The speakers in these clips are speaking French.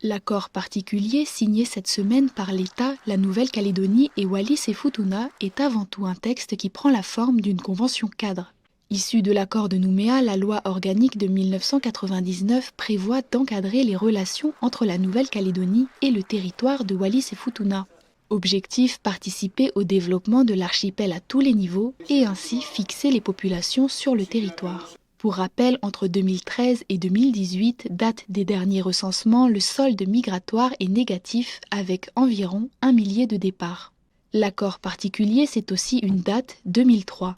L'accord particulier signé cette semaine par l'État, la Nouvelle-Calédonie et Wallis-et-Futuna est avant tout un texte qui prend la forme d'une convention cadre. Issue de l'accord de Nouméa, la loi organique de 1999 prévoit d'encadrer les relations entre la Nouvelle-Calédonie et le territoire de Wallis-et-Futuna. Objectif, participer au développement de l'archipel à tous les niveaux et ainsi fixer les populations sur le territoire. Pour rappel, entre 2013 et 2018, date des derniers recensements, le solde migratoire est négatif avec environ 1 millier de départs. L'accord particulier, c'est aussi une date, 2003.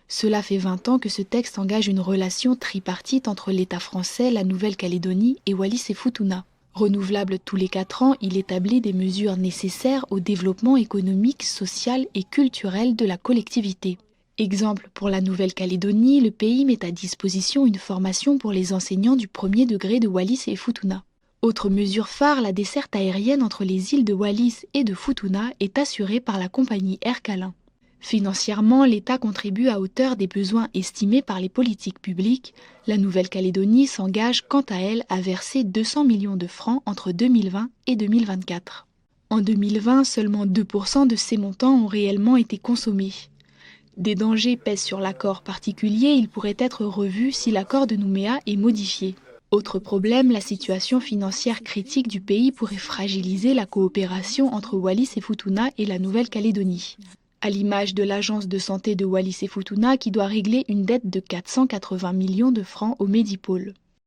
Cela fait 20 ans que ce texte engage une relation tripartite entre l'État français, la Nouvelle-Calédonie et Wallis-et-Futuna. Renouvelable tous les 4 ans, il établit des mesures nécessaires au développement économique, social et culturel de la collectivité. Exemple, pour la Nouvelle-Calédonie, le pays met à disposition une formation pour les enseignants du premier degré de Wallis-et-Futuna. Autre mesure phare, la desserte aérienne entre les îles de Wallis et de Futuna est assurée par la compagnie Air Calin. Financièrement, l'État contribue à hauteur des besoins estimés par les politiques publiques. La Nouvelle-Calédonie s'engage quant à elle à verser 200 millions de francs entre 2020 et 2024. En 2020, seulement 2% de ces montants ont réellement été consommés. Des dangers pèsent sur l'accord particulier, il pourrait être revu si l'accord de Nouméa est modifié. Autre problème, la situation financière critique du pays pourrait fragiliser la coopération entre Wallis-et-Futuna et la Nouvelle-Calédonie. À l'image de l'agence de santé de Wallis-et-Futuna qui doit régler une dette de 480 millions de francs au Medipôle.